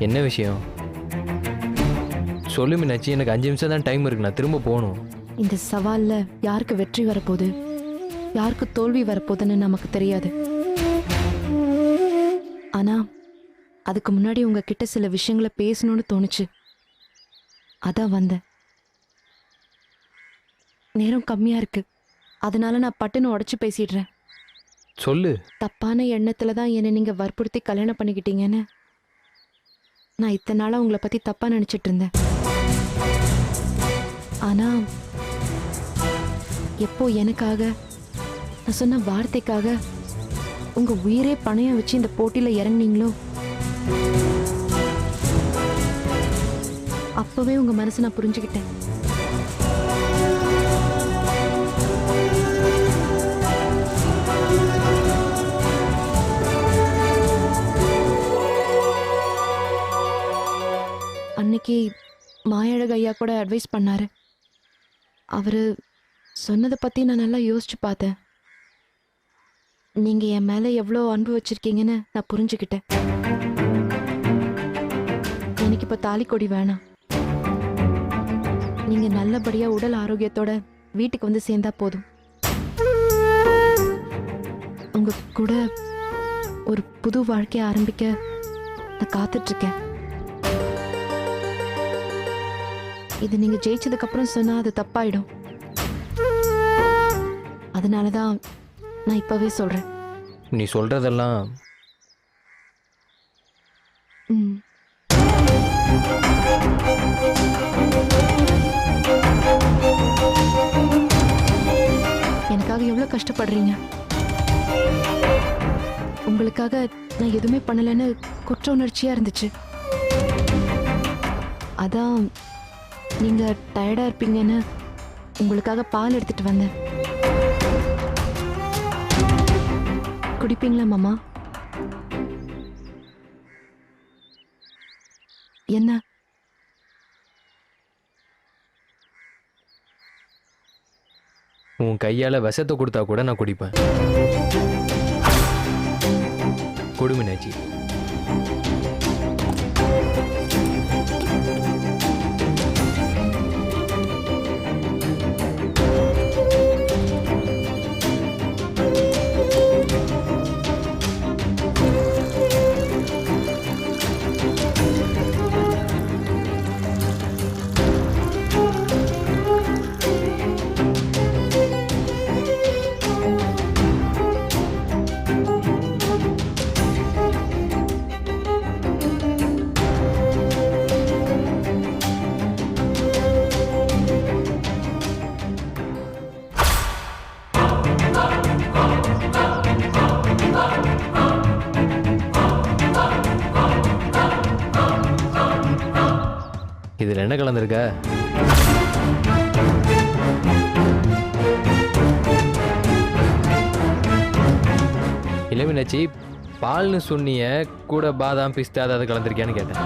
என்ன விஷயம்? சொல்லு மீனாட்சி, எனக்கு 5 நிமிஷம் தான் டைம் இருக்கு, நான் திரும்ப போகணும். இந்த சவால்ல யாருக்கு வெற்றி வரப்போகுது, யாருக்கு தோல்வி வரப்போகுதுன்னு நமக்கு தெரியாது. ஆனா அதுக்கு முன்னாடி உங்ககிட்ட சில விஷயங்களை பேசணும்னு தோணுச்சு. அதான் வந்தேன். நேரம் கம்மியா இருக்கு, அதனால நான் பட்டுன்னு உடைச்சு பேசிடுறேன். சொல்லு. தப்பான எண்ணத்துல தான் என்னை நீங்க வற்புறுத்தி கல்யாணம் பண்ணிக்கிட்டீங்கன்னு நான் இத்தனை நாளா உங்களை பத்தி தப்பா நினைச்சிட்டு இருந்தேன். ஆனா எப்போ எனக்காக, நான் சொன்ன வார்த்தைக்காக உங்க உயிரே பணையம் வச்சு இந்த போட்டியில இறங்குனீங்களோ, அப்பவே உங்க மனசை நான் புரிஞ்சுக்கிட்டேன். அன்னைக்கு மாயழகு ஐயா கூட அட்வைஸ் பண்ணாரு. அவரு சொன்னதை பத்தி நான் நல்லா யோசிச்சு பார்த்தேன். நீங்க என் மேல எவ்வளோ அன்பு வச்சிருக்கீங்கன்னு நான் புரிஞ்சுக்கிட்டேன். எனக்கு இப்ப தாலி கொடி வேணாம். நீங்க நல்லபடியா உடல் ஆரோக்கியத்தோட வீட்டுக்கு வந்து சேர்ந்தா போதும். உங்க கூட ஒரு புது வாழ்க்கைய ஆரம்பிக்க நான் காத்துட்டு இருக்கேன். இது நீங்க ஜெயிச்சதுக்கு அப்புறம் சொன்னா அது தப்பாயிடும். அதனாலதான் நான் இப்பவே சொல்றேன். நீ சொல்றதெல்லாம் எனக்காக எவ்வளவு கஷ்டப்படுறீங்க. உங்களுக்காக நான் எதுவுமே பண்ணலன்னு குற்ற உணர்ச்சியா இருந்துச்சு. அதான் நீங்க டயர்டா இருப்பீங்கன்னு உங்களுக்காக பால் எடுத்துட்டு வந்தேன். குடிப்பீங்களா மாமா? என்ன? உன் கையால விஷத்தை கொடுத்தா கூட நான் குடிப்பேன். கொடு மீனாட்சி. இதுல என்ன கலந்துருக்க? இல்ல மீனாட்சி, பால்னு சொன்னிய, கூட பாதாம் பிஸ்தா அதாவது கலந்துருக்கியான்னு கேட்டேன்.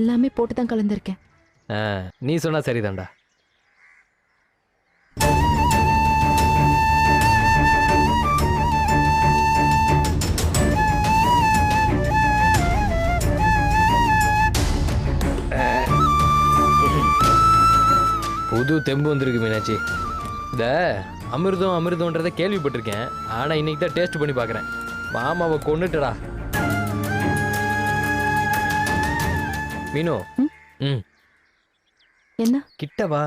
எல்லாமே போட்டுதான் கலந்துருக்கேன். நீ சொன்னா சரிதான்டா. புது தெம்பு வந்திருக்கு மீனாட்சி. இந்த அமிர்தம்ன்றதை கேள்விப்பட்டிருக்கேன், ஆனா இன்னைக்கு தான் டேஸ்ட் பண்ணி பார்க்குறேன். மாமாவை கொண்டுட்டடா மீனு. என்ன? கிட்டவா.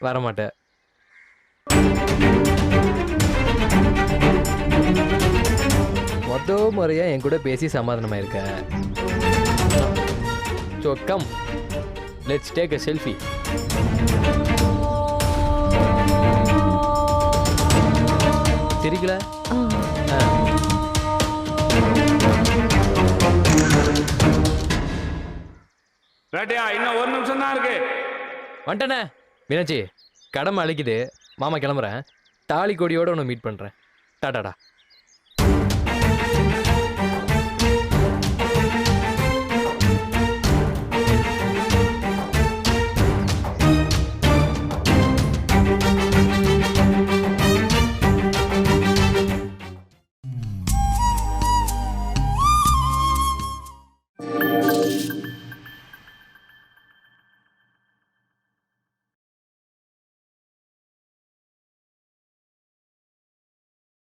வரமாட்டேன். மொத்த முறையா என் கூட பேசி சமாதானமா இருக்க. So come, let's take a selfie. சிரிக்கல? ராட்டியா, இன்னும் 1 நிமிஷம் தான் இருக்கு. வந்துட்டேனே. மீனாட்சி, கடமை அழைக்குது, மாமா கிளம்புறேன். தாலி கொடியோட உன்னை மீட் பண்றேன். டாடாடா.